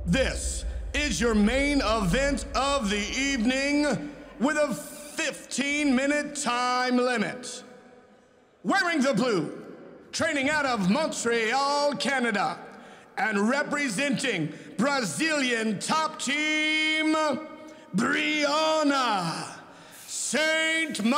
This is your main event of the evening with a 15-minute time limit. Wearing the blue, training out of Montreal, Canada, and representing Brazilian top team, Brianna Ste-Marie.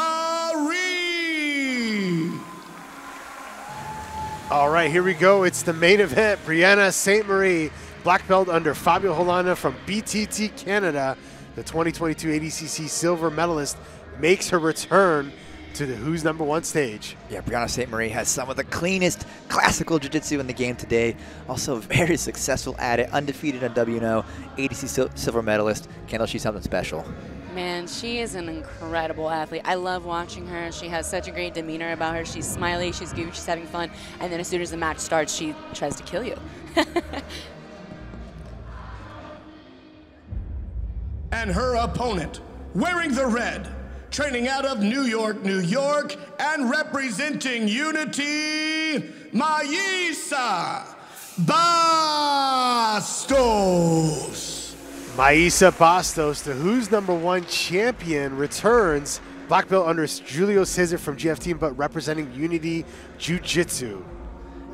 All right, here we go. It's the main event. Brianna Ste-Marie, black belt under Fabio Holanda from BTT Canada, the 2022 ADCC silver medalist, makes her return to the Who's Number One stage. Yeah, Brianna Ste-Marie has some of the cleanest classical jiu-jitsu in the game today. Also very successful at it, undefeated on WNO, ADCC silver medalist. Kendall, she's something special. Man, she is an incredible athlete. I love watching her. She has such a great demeanor about her. She's smiley, she's goofy, she's having fun, and then as soon as the match starts, she tries to kill you. And her opponent, wearing the red, training out of New York, New York, and representing Unity, Mayssa Bastos. Mayssa Bastos, the Who's Number One champion, returns. Black belt under Julio Cesar from GF Team, but representing Unity Jiu-Jitsu.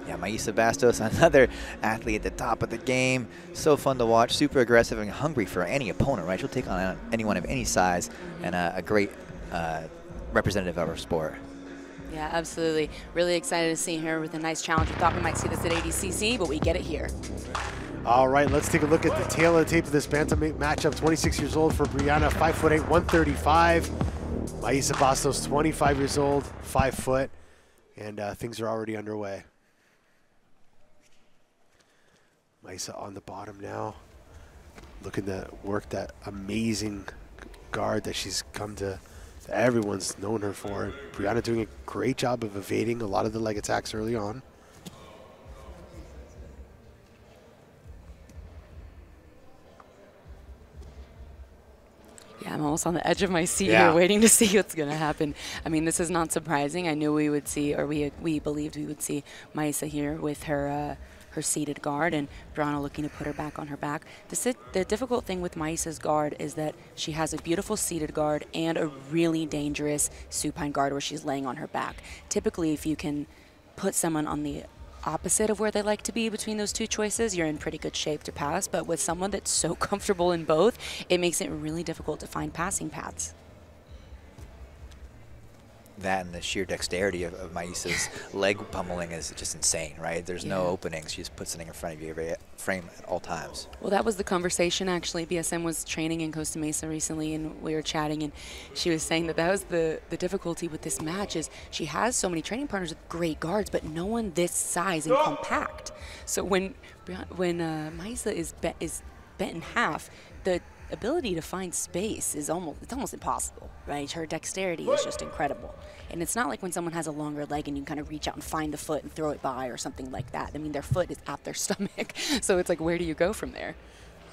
Yeah, Mayssa Bastos, another athlete at the top of the game. So fun to watch, super aggressive and hungry for any opponent, right? She'll take on anyone of any size, and a great representative of our sport. Yeah, absolutely. Really excited to see her with a nice challenge. We thought we might see this at ADCC, but we get it here. All right, let's take a look at the tail of the tape of this bantamweight matchup. 26 years old for Brianna, 5'8", 135. Mayssa Bastos, 25 years old, 5 foot, and things are already underway. Mayssa on the bottom now, looking to work that amazing guard that she's come to, that everyone's known her for. Brianna doing a great job of evading a lot of the leg attacks early on. Yeah, I'm almost on the edge of my seat here waiting to see what's going to happen. I mean, this is not surprising. I knew we would see, or we believed we would see Mayssa here with her her seated guard, and Brianna looking to put her back on her back. The difficult thing with Maissa's guard is that she has a beautiful seated guard and a really dangerous supine guard where she's laying on her back. Typically, if you can put someone on the opposite of where they like to be between those two choices, you're in pretty good shape to pass. But with someone that's so comfortable in both, it makes it really difficult to find passing paths. That and the sheer dexterity of Maissa's leg pummeling is just insane, right? There's no openings. She just puts it in front of you every frame at all times. Well, that was the conversation, actually. BSM was training in Costa Mesa recently, and we were chatting, and she was saying that was the difficulty with this match is she has so many training partners with great guards, but no one this size and compact. So when Mayssa is bent in half, the ability to find space is almost impossible, right? Her dexterity is just incredible. And it's not like when someone has a longer leg and you kind of reach out and find the foot and throw it by or something like that. I mean, their foot is at their stomach. So it's like, where do you go from there?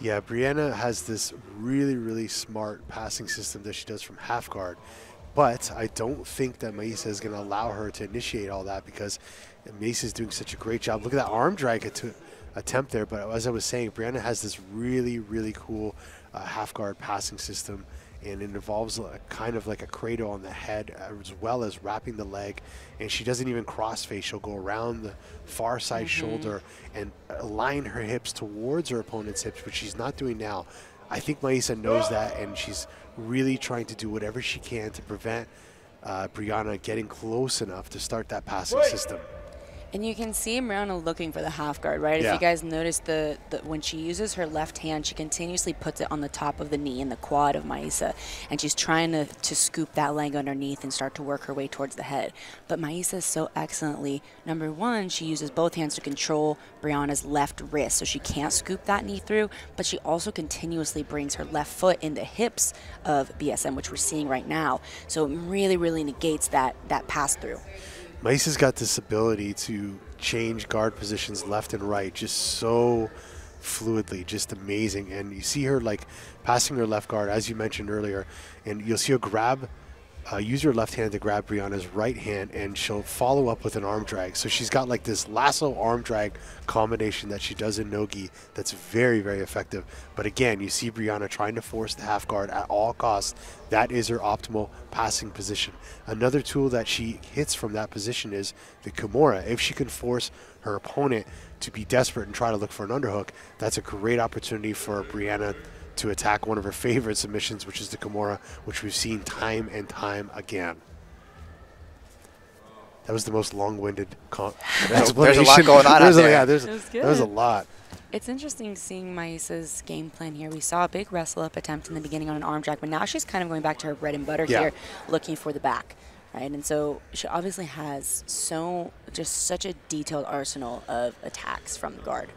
Yeah, Brianna has this really, really smart passing system that she does from half guard. But I don't think that Mayssa is going to allow her to initiate all that because Mayssa is doing such a great job. Look at that arm drag attempt there. But as I was saying, Brianna has this really, really cool half guard passing system, and it involves kind of like a cradle on the head as well as wrapping the leg, and she doesn't even cross face. She'll go around the far side shoulder and align her hips towards her opponent's hips, which she's not doing now. I think Mayssa knows that, and she's really trying to do whatever she can to prevent Brianna getting close enough to start that passing system. And you can see Brianna looking for the half guard, right? Yeah. If you guys notice, when she uses her left hand, she continuously puts it on the top of the knee and the quad of Mayssa, and she's trying to scoop that leg underneath and start to work her way towards the head. But Mayssa so excellently, number one, she uses both hands to control Brianna's left wrist, so she can't scoop that knee through, but she also continuously brings her left foot in the hips of BSM, which we're seeing right now. So it really, really negates that pass through. Mayssa's got this ability to change guard positions left and right just so fluidly, just amazing. And you see her like passing her left guard, as you mentioned earlier, and you'll see her grab use her left hand to grab Brianna's right hand, and she'll follow up with an arm drag. So she's got like this lasso arm drag combination that she does in no-gi that's very, very effective. But again, you see Brianna trying to force the half guard at all costs. That is her optimal passing position. Another tool that she hits from that position is the Kimura. If she can force her opponent to be desperate and try to look for an underhook, that's a great opportunity for Brianna to attack one of her favorite submissions, which is the Kimura, which we've seen time and time again. That was the most long-winded explanation. There's a lot going on out there. Yeah, there was a lot. It's interesting seeing Mayssa's game plan here. We saw a big wrestle-up attempt in the beginning on an arm drag, but now she's kind of going back to her bread and butter here, looking for the back, right? And so she obviously has just such a detailed arsenal of attacks from the guard.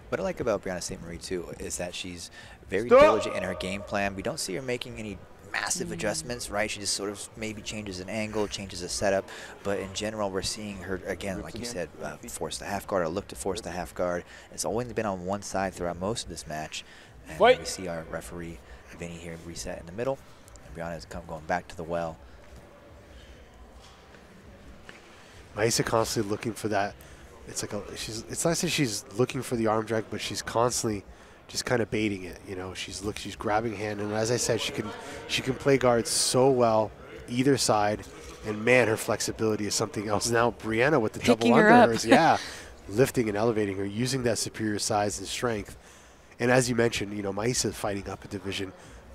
What I like about Brianna Ste-Marie, too, is that she's very diligent in her game plan. We don't see her making any massive adjustments, right? She just sort of maybe changes an angle, changes a setup. But in general, we're seeing her, again, like you said, force the half guard or look to force the half guard. It's only been on one side throughout most of this match. And we see our referee, Vinny, here reset in the middle. And Brianna is going back to the well. Mayssa constantly looking for that. It's like it's not that she's looking for the arm drag, but she's constantly just kind of baiting it. You know, she's grabbing hand, and as I said, she can play guards so well either side, and man, her flexibility is something else. Now Brianna with the double underhers, lifting and elevating her, using that superior size and strength. And as you mentioned, you know, Mayssa fighting up a division.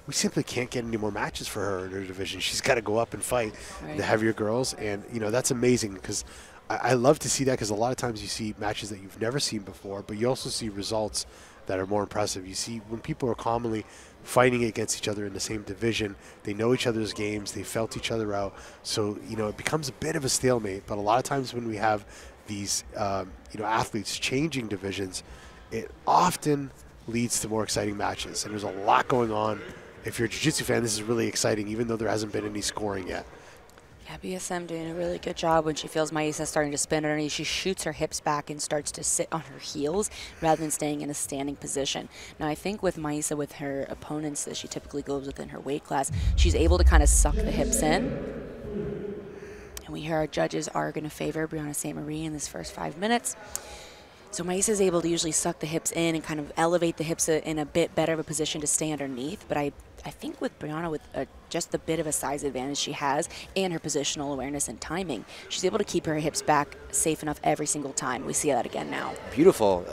We simply can't get any more matches for her in her division. She's got to go up and fight the heavier girls, and you know that's amazing because I love to see that, because a lot of times you see matches that you've never seen before, but you also see results that are more impressive. You see when people are commonly fighting against each other in the same division, they know each other's games, they felt each other out, so you know it becomes a bit of a stalemate. But a lot of times when we have these you know, athletes changing divisions, it often leads to more exciting matches, and there's a lot going on. If you're a jiu-jitsu fan, this is really exciting, even though there hasn't been any scoring yet. Yeah, BSM doing a really good job when she feels Mayssa starting to spin underneath. She shoots her hips back and starts to sit on her heels rather than staying in a standing position. Now, I think with Mayssa, with her opponents that she typically goes within her weight class, she's able to kind of suck the hips in. And we hear our judges are going to favor Brianna Ste-Marie in this first 5 minutes. So Mayssa is able to usually suck the hips in and kind of elevate the hips in a bit better of a position to stay underneath. But I think with Brianna, with just the bit of a size advantage she has and her positional awareness and timing, she's able to keep her hips back safe enough every single time. We see that again now. Beautiful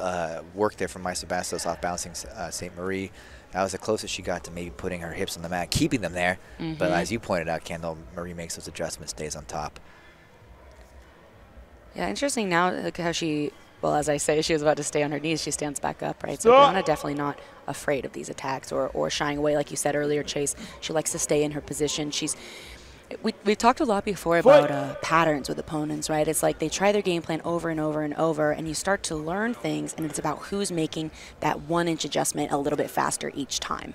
Work there from Mayssa Bastos off bouncing Ste-Marie. That was the closest she got to maybe putting her hips on the mat, keeping them there. But as you pointed out, Kendall, Marie makes those adjustments, stays on top. Yeah, interesting now, look how she, well, as I say, she was about to stay on her knees. She stands back up, right? So Brianna definitely not afraid of these attacks or shying away, like you said earlier, Chase. She likes to stay in her position. We've talked a lot before about patterns with opponents, right? It's like they try their game plan over and over and over, and you start to learn things, and it's about who's making that 1-inch adjustment a little bit faster each time.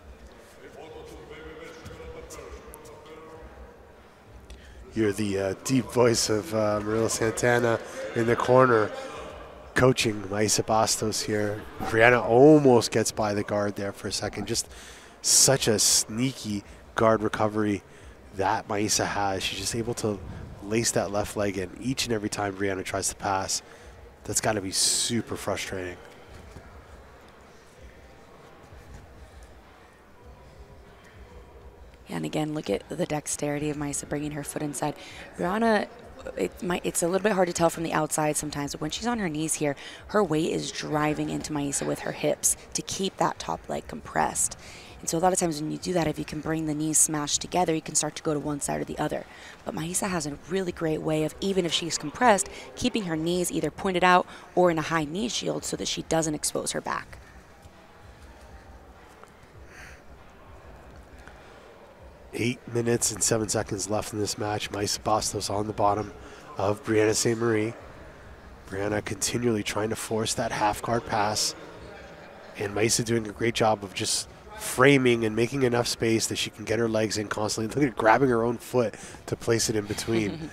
You're the deep voice of Marilla Santana in the corner, coaching Mayssa Bastos here. Brianna almost gets by the guard there for a second. Just such a sneaky guard recovery that Mayssa has. She's just able to lace that left leg in each and every time Brianna tries to pass. That's got to be super frustrating. Yeah, and again, look at the dexterity of Mayssa bringing her foot inside. Brianna, it's a little bit hard to tell from the outside sometimes, but when she's on her knees here, her weight is driving into Mayssa with her hips to keep that top leg compressed. And so a lot of times when you do that, if you can bring the knees smashed together, you can start to go to one side or the other. But Mayssa has a really great way of, even if she's compressed, keeping her knees either pointed out or in a high knee shield so that she doesn't expose her back. 8 minutes and 7 seconds left in this match. Mayssa Bastos on the bottom of Brianna Ste-Marie. Brianna continually trying to force that half guard pass. And Mayssa doing a great job of just framing and making enough space that she can get her legs in constantly. Look at grabbing her own foot to place it in between.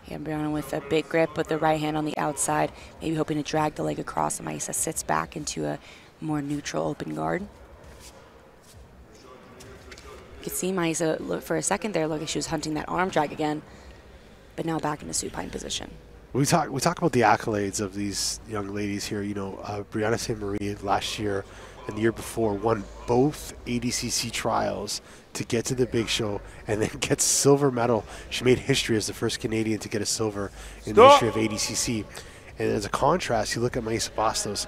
Yeah, Brianna with a big grip with the right hand on the outside, maybe hoping to drag the leg across, and Mayssa sits back into a more neutral open guard. You could see Mayssa look for a second there, look like she was hunting that arm drag again, but now back in a supine position. We talk about the accolades of these young ladies here. You know, Brianna Ste-Marie last year and the year before won both ADCC trials to get to the big show and then gets silver medal. She made history as the first Canadian to get a silver in the history of ADCC. And as a contrast, you look at Mayssa Bastos.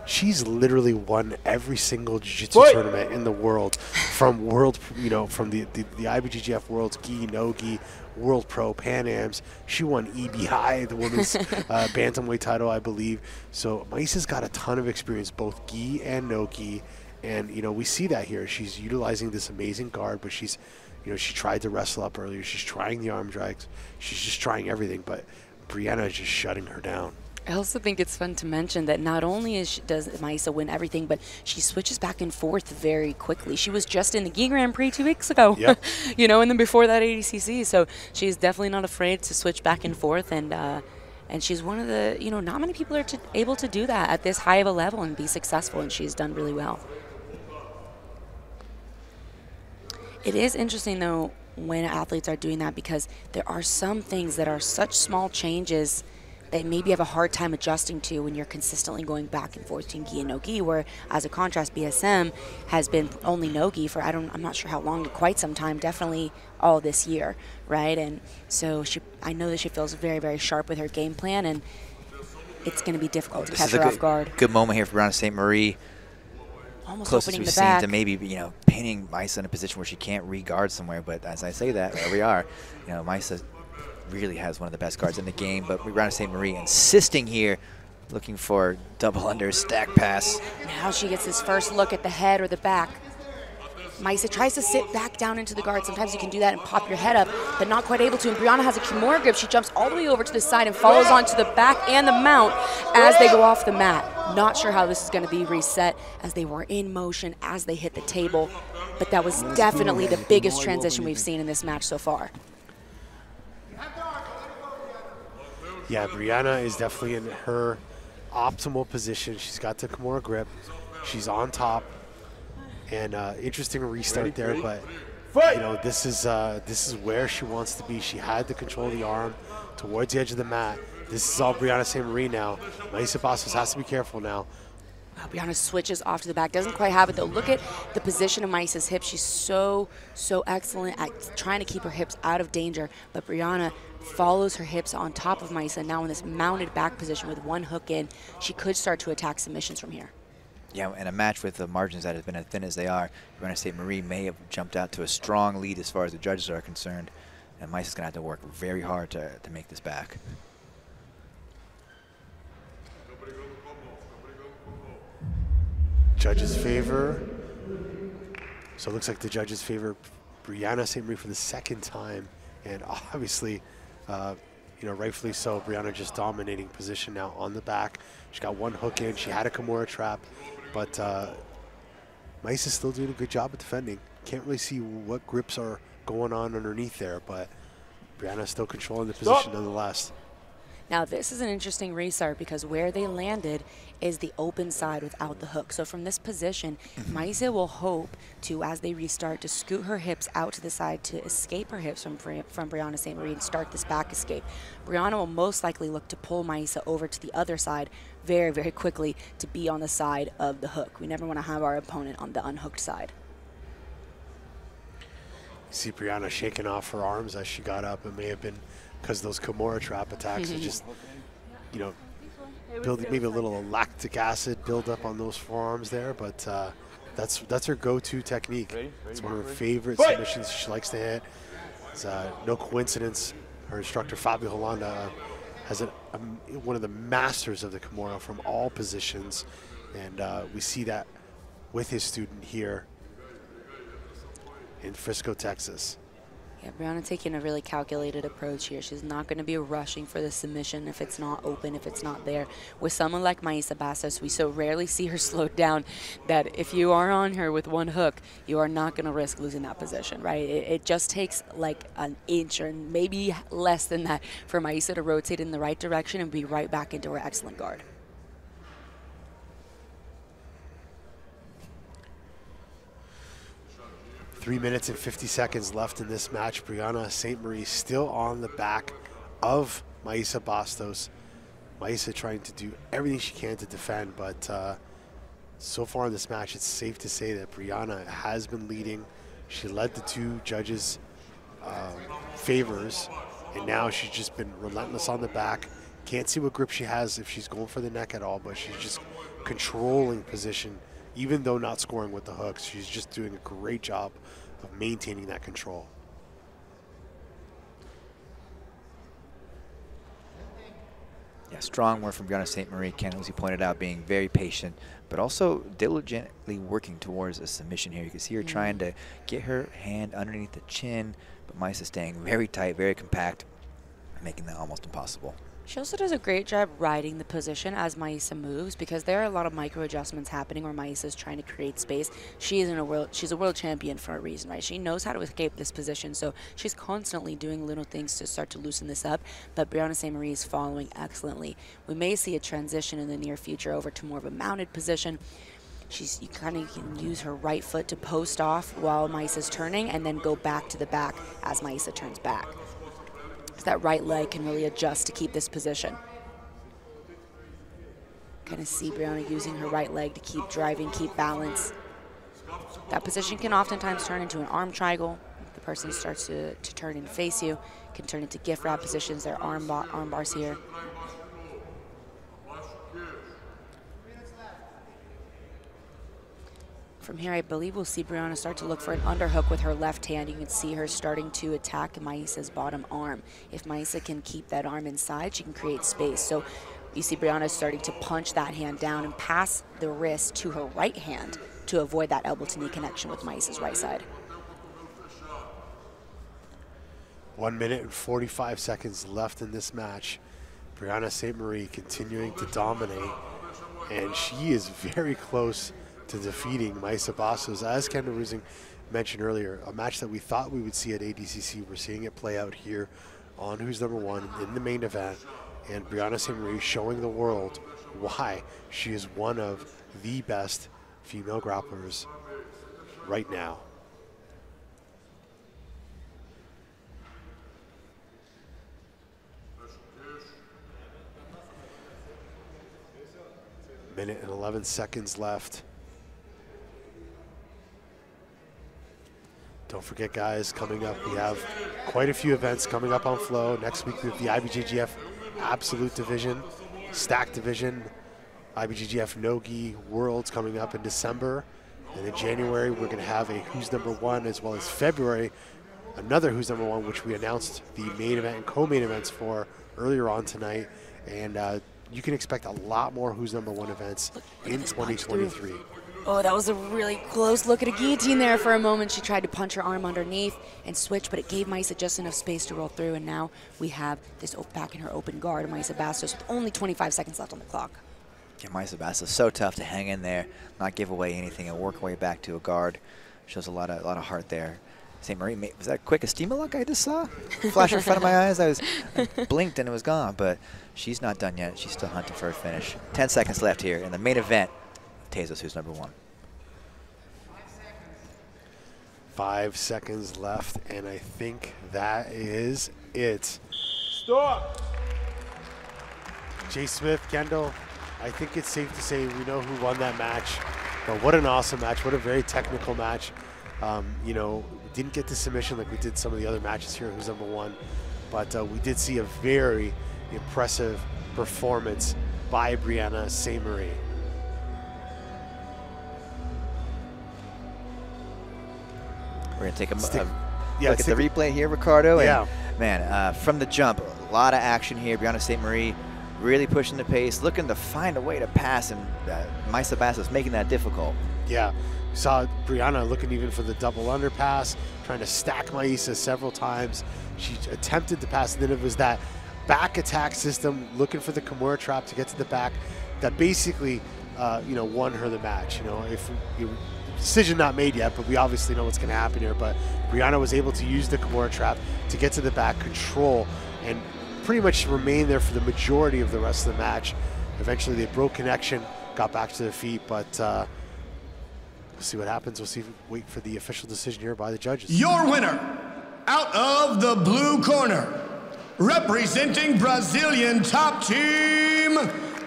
She's literally won every single jiu-jitsu tournament in the world, from from the IBJJF Worlds, gi, no gi, World Pro, Pan Ams. She won EBI, the women's bantamweight title, I believe. So Mayssa's got a ton of experience, both gi and no gi, and we see that here. She's utilizing this amazing guard, but she's, she tried to wrestle up earlier. She's trying the arm drags. She's just trying everything, but Brianna is just shutting her down. I also think it's fun to mention that not only does Mayssa win everything, but she switches back and forth very quickly. She was just in the Gi Grand Prix 2 weeks ago, yep. And then before that ADCC. So she's definitely not afraid to switch back and forth, and she's one of the, not many people are able to do that at this high of a level and be successful, and she's done really well. It is interesting, though, when athletes are doing that, because there are some things that are such small changes that maybe you have a hard time adjusting to when you're consistently going back and forth between gi and no gi, where, as a contrast, BSM has been only no gi for I'm not sure how long, quite some time, definitely all this year, right? And so I know that she feels very, very sharp with her game plan, and it's going to be difficult to catch her off guard. Good moment here for Brianna Ste-Marie. Almost closest opening we've the seen back to maybe pinning Mayssa in a position where she can't re-guard somewhere. But as I say that, there we are. Mayssa really has one of the best guards in the game, but Brianna Ste-Marie insisting here, looking for double under stack pass. Now she gets this first look at the head or the back. Mayssa tries to sit back down into the guard. Sometimes you can do that and pop your head up, but not quite able to. And Brianna has a Kimura grip. She jumps all the way over to the side and follows onto the back and the mount as they go off the mat. Not sure how this is going to be reset, as they were in motion as they hit the table, but that was definitely the biggest transition we've seen in this match so far. Yeah, Brianna is definitely in her optimal position. She's got the Kimura grip. She's on top. And interesting restart there, but this is where she wants to be. She had the control of the arm towards the edge of the mat. This is all Brianna Ste-Marie now. Mayssa Bastos has to be careful now. Brianna switches off to the back. Doesn't quite have it, though. Look at the position of Mayssa's hips. She's so excellent at trying to keep her hips out of danger. But Brianna follows her hips on top of Mayssa. Now in this mounted back position with one hook in, she could start to attack submissions from here. Yeah, in a match with the margins that have been as thin as they are, Brianna Ste-Marie may have jumped out to a strong lead as far as the judges are concerned. And Mayssa's going to have to work very hard to make this back. Judges favor. So it looks like the judges favor Brianna Ste-Marie for the second time. And obviously, rightfully so, Brianna just dominating position now on the back. She got one hook in. She had a Kimura trap. But Mayssa's still doing a good job at defending. Can't really see what grips are going on underneath there, but Brianna's still controlling the position nonetheless. Now this is an interesting restart, because where they landed is the open side without the hook. So from this position, Mayssa will hope to, as they restart, to scoot her hips out to the side to escape her hips from Brianna Ste-Marie and start this back escape. Brianna will most likely look to pull Mayssa over to the other side very, very quickly to be on the side of the hook. We never want to have our opponent on the unhooked side. See Brianna shaking off her arms as she got up. It may have been because those Kimura trap attacks are just, building maybe a little lactic acid build up on those forearms there, but that's her go-to technique. It's one of her favorite submissions she likes to hit. It's no coincidence her instructor Fabio Holanda has one of the masters of the Kimura from all positions, and we see that with his student here in Frisco, Texas. Yeah, Brianna taking a really calculated approach here. She's not going to be rushing for the submission if it's not open, if it's not there. With someone like Mayssa Bastos, we so rarely see her slowed down that if you are on her with one hook, you are not going to risk losing that position, right? It just takes like an inch or maybe less than that for Mayssa to rotate in the right direction and be right back into her excellent guard. 3 minutes and 50 seconds left in this match. Brianna Ste-Marie still on the back of Mayssa Bastos. Mayssa trying to do everything she can to defend, but so far in this match, it's safe to say that Brianna has been leading. She led the two judges' favors, and now she's just been relentless on the back. Can't see what grip she has if she's going for the neck at all, but she's just controlling position, even though not scoring with the hooks. She's just doing a great job of maintaining that control. Yeah, strong work from Brianna Ste-Marie. Ken, as you pointed out, being very patient, but also diligently working towards a submission here. You can see her trying to get her hand underneath the chin, but Mayssa staying very tight, very compact, making that almost impossible. She also does a great job riding the position as Mayssa moves, because there are a lot of micro adjustments happening where Mayssa is trying to create space. She's a world champion for a reason, right? She knows how to escape this position, so she's constantly doing little things to start to loosen this up. But Brianna Ste-Marie is following excellently. We may see a transition in the near future over to more of a mounted position. You kind of can use her right foot to post off while Mayssa's turning, and then go back to the back as Mayssa turns back. That right leg can really adjust to keep this position. Kind of see Brianna using her right leg to keep driving, keep balance. That position can oftentimes turn into an arm triangle. If the person starts to turn and face you, can turn into gift wrap positions. There are arm bars here. From here, I believe we'll see Brianna start to look for an underhook with her left hand. You can see her starting to attack Mayssa's bottom arm. If Mayssa can keep that arm inside, she can create space. So you see Brianna starting to punch that hand down and pass the wrist to her right hand to avoid that elbow to knee connection with Mayssa's right side. 1 minute and 45 seconds left in this match. Brianna Ste-Marie continuing to dominate, and she is very close to defeating Mayssa Bastos. As Ken Rusing mentioned earlier, a match that we thought we would see at ADCC, we're seeing it play out here on Who's Number One in the main event, and Brianna Ste-Marie showing the world why she is one of the best female grapplers right now. Minute and 11 seconds left. Don't forget, guys, coming up, we have quite a few events coming up on Flow. Next week, we have the IBJJF Absolute Division, Stack Division, IBJJF No-Gi Worlds coming up in December. And in January, we're going to have a Who's Number One, as well as February, another Who's Number One, which we announced the main event and co-main events for earlier on tonight. And you can expect a lot more Who's Number One events in 2023. Oh, that was a really close look at a guillotine there for a moment. She tried to punch her arm underneath and switch, but it gave Mayssa just enough space to roll through, and now we have this back in her open guard, Mayssa Bastos, with only 25 seconds left on the clock. Yeah, Mayssa Bastos, so tough to hang in there, not give away anything, and work her way back to a guard. Shows a lot of heart there. Ste-Marie, was that quick a steamer lock I just saw? Flash in front of my eyes. I blinked and it was gone, but she's not done yet. She's still hunting for a finish. 10 seconds left here in the main event. Tezos, Who's Number One. 5 seconds left, and I think that is it. Stop! Jay Smith, Kendall, I think it's safe to say we know who won that match. But what an awesome match. What a very technical match. You know, we didn't get the submission like we did some of the other matches here at Who's Number One, but we did see a very impressive performance by Brianna Ste-Marie. We're going to take a look at the replay here, Ricardo. Yeah. And man, from the jump, a lot of action here. Brianna Ste-Marie really pushing the pace, looking to find a way to pass, and Mayssa Bastos making that difficult. Yeah, we saw Brianna looking even for the double underpass, trying to stack Mayssa several times. She attempted to pass, and then it was that back attack system, looking for the Kimura trap to get to the back, that basically, you know, won her the match. You know, if decision not made yet, but we obviously know what's going to happen here. But Brianna was able to use the Kimura trap to get to the back, control, and pretty much remain there for the majority of the rest of the match. Eventually, they broke connection, got back to their feet, but we'll see what happens. Wait for the official decision here by the judges. Your winner, out of the blue corner, representing Brazilian top team,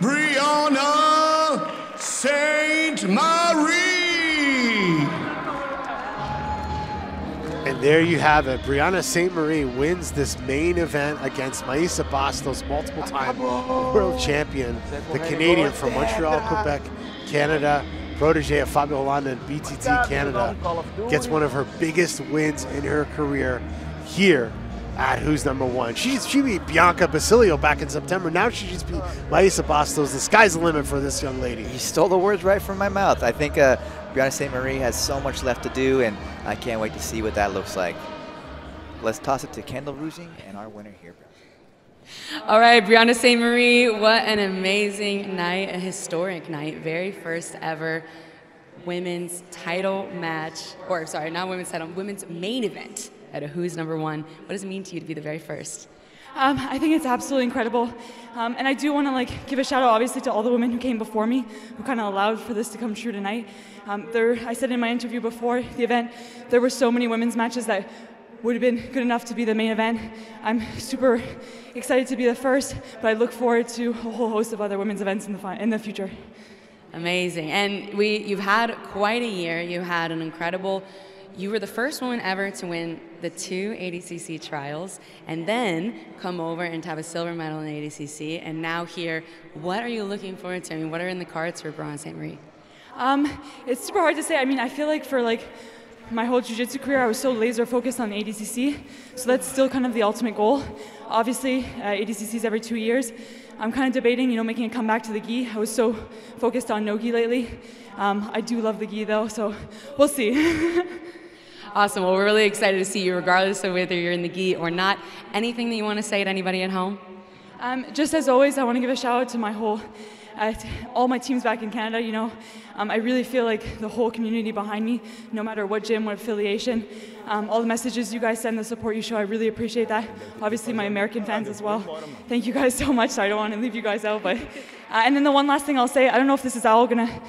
Brianna Ste-Marie. And there you have it. Brianna Ste-Marie wins this main event against Mayssa Bastos, multiple-time world champion, the Canadian from Montreal, Quebec, Canada, protege of Fabio Hollanda and BTT Canada, gets one of her biggest wins in her career here at Who's Number One. She beat Bianca Basilio back in September. Now she just beat Mayssa Bastos. The sky's the limit for this young lady. You stole the words right from my mouth. I think Brianna Ste-Marie has so much left to do, and I can't wait to see what that looks like. Let's toss it to Kendall Rusing and our winner here. All right, Brianna Ste-Marie, what an amazing night, a historic night. Very first ever women's title match, or sorry, not women's title, women's main event at a Who's Number One. What does it mean to you to be the very first? I think it's absolutely incredible. And I do want to give a shout out obviously to all the women who came before me, who kind of allowed for this to come true tonight. I said in my interview before the event, there were so many women's matches that would have been good enough to be the main event. I'm super excited to be the first, but I look forward to a whole host of other women's events in the future. Amazing. And you've had quite a year. You had an incredible, you were the first woman ever to win the 2 ADCC trials and then come over and to have a silver medal in ADCC. And now here, what are you looking forward to? I mean, what are in the cards for Brianna Ste-Marie? It's super hard to say. I mean, I feel like for my whole jiu-jitsu career, I was so laser focused on ADCC, so that's still kind of the ultimate goal. Obviously, ADCC is every 2 years. I'm kind of debating, making a comeback to the gi. I was so focused on no gi lately. I do love the gi though, so we'll see. Awesome. Well, we're really excited to see you, regardless of whether you're in the gi or not. Anything that you want to say to anybody at home? Just as always, I want to give a shout out to all my teams back in Canada. I really feel like the whole community behind me, no matter what gym, what affiliation, all the messages you guys send, the support you show, I really appreciate that. Obviously, my American fans as well. Thank you guys so much. I don't want to leave you guys out, but and then the one last thing I'll say, I don't know if this is all gonna,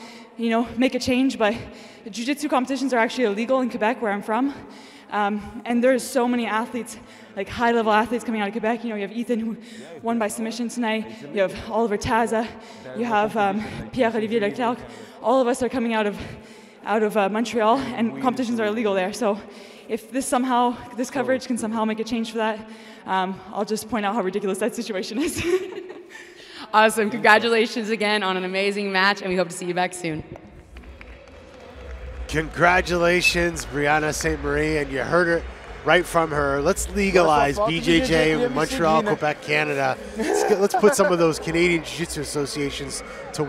make a change, but jiu-jitsu competitions are actually illegal in Quebec, where I'm from. And there's so many athletes, high-level athletes coming out of Quebec. You have Ethan, who won by submission tonight. You have Oliver Taza. You have Pierre-Olivier Leclerc. All of us are coming out of Montreal, and competitions are illegal there. So if this coverage can somehow make a change for that, I'll just point out how ridiculous that situation is. Awesome. Congratulations again on an amazing match, and we hope to see you back soon. Congratulations, Brianna Ste-Marie, and you heard it right from her. Let's legalize BJJ in Montreal, Quebec, Canada. Let's put some of those Canadian Jiu-Jitsu associations to work.